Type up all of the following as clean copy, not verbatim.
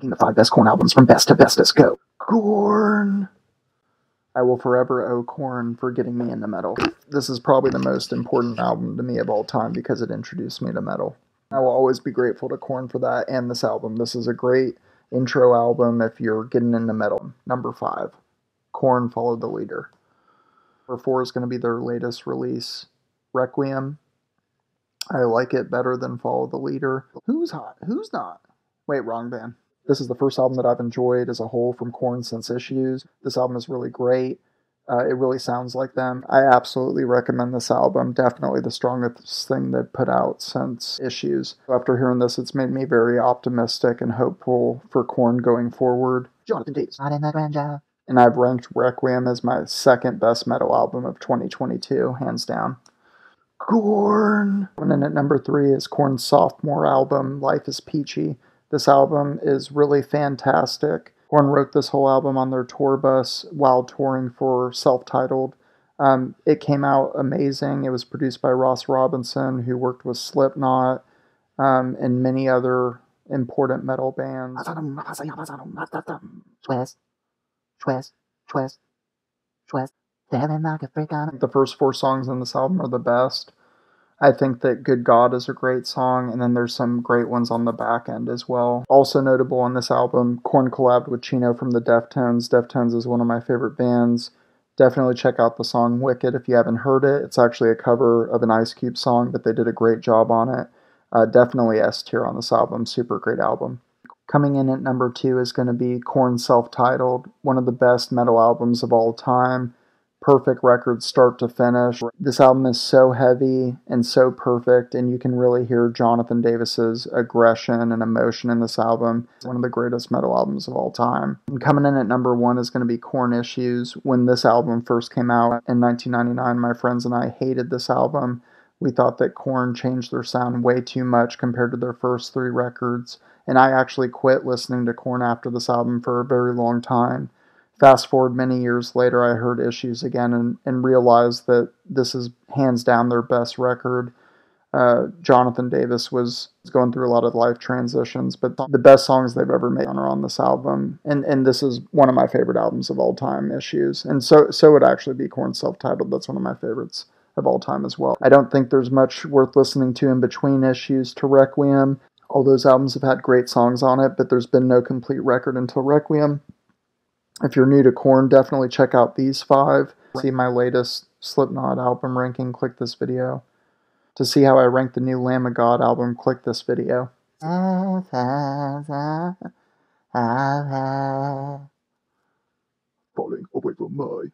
The 5 best Korn albums from best to bestest. Go. Korn! I will forever owe Korn for getting me into metal. This is probably the most important album to me of all time because it introduced me to metal. I will always be grateful to Korn for that and this album. This is a great intro album if you're getting into metal. Number 5, Korn Followed the Leader. Number 4 is going to be their latest release, Requiem. I like it better than Follow the Leader. Who's hot? Who's not? Wait, wrong band. This is the first album that I've enjoyed as a whole from Korn since Issues. This album is really great. It really sounds like them. I absolutely recommend this album. Definitely the strongest thing they've put out since Issues. After hearing this, it's made me very optimistic and hopeful for Korn going forward. Jonathan Davis. Not in the Granja. And I've ranked Requiem as my second best metal album of 2022, hands down. Korn! And then at number 3 is Korn's sophomore album, Life is Peachy. This album is really fantastic. Korn wrote this whole album on their tour bus while touring for Self-Titled. It came out amazing. It was produced by Ross Robinson, who worked with Slipknot and many other important metal bands. Twist, twist, twist, twist. Feeling like a freak on it. The first 4 songs on this album are the best. I think that Good God is a great song, and then there's some great ones on the back end as well. Also notable on this album, Korn collabed with Chino from the Deftones. Deftones is one of my favorite bands. Definitely check out the song Wicked if you haven't heard it. It's actually a cover of an Ice Cube song, but they did a great job on it. Definitely S tier on this album. Super great album. Coming in at number 2 is going to be Korn Self-Titled, one of the best metal albums of all time. Perfect record start to finish. This album is so heavy and so perfect, and you can really hear Jonathan Davis's aggression and emotion in this album. It's one of the greatest metal albums of all time. And coming in at number 1 is going to be Korn Issues. When this album first came out in 1999, my friends and I hated this album. We thought that Korn changed their sound way too much compared to their first 3 records, and I actually quit listening to Korn after this album for a very long time. Fast forward many years later, I heard Issues again and realized that this is hands down their best record. Jonathan Davis was going through a lot of life transitions, but the best songs they've ever made are on this album. And this is one of my favorite albums of all time, Issues. And so would actually be Korn Self-Titled. That's one of my favorites of all time as well. I don't think there's much worth listening to in between Issues to Requiem. All those albums have had great songs on it, but there's been no complete record until Requiem. If you're new to Korn, definitely check out these 5. See my latest Slipknot album ranking, click this video. To see how I rank the new Lamb of God album, click this video. Falling away from my...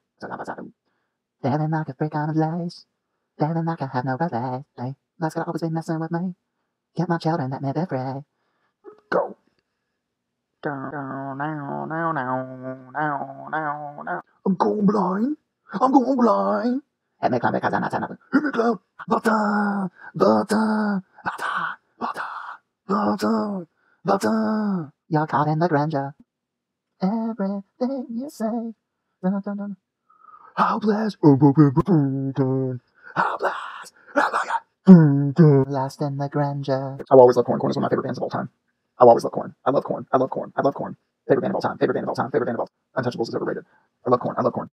Feeling like a freak on a place. Feeling like I have no place. Life's gotta always be messing with me. Get my children, let me be free. Go. I'm going blind. I'm going blind. Hit me clown because I'm not another. Hit me clown. Butter. Butter. Butter. Butter. Butter. Butter. You're caught in the grandeur. Everything you say. Dun, dun, dun. How blessed. How blessed. Lost in the grandeur. I've always loved Korn. Korn is one of my favorite bands of all time. I'll always love Korn. I love Korn. I love Korn. I love Korn. Favorite band of all time. Favorite band of all time. Favorite band of all time. Untouchables is overrated. I love Korn. I love Korn.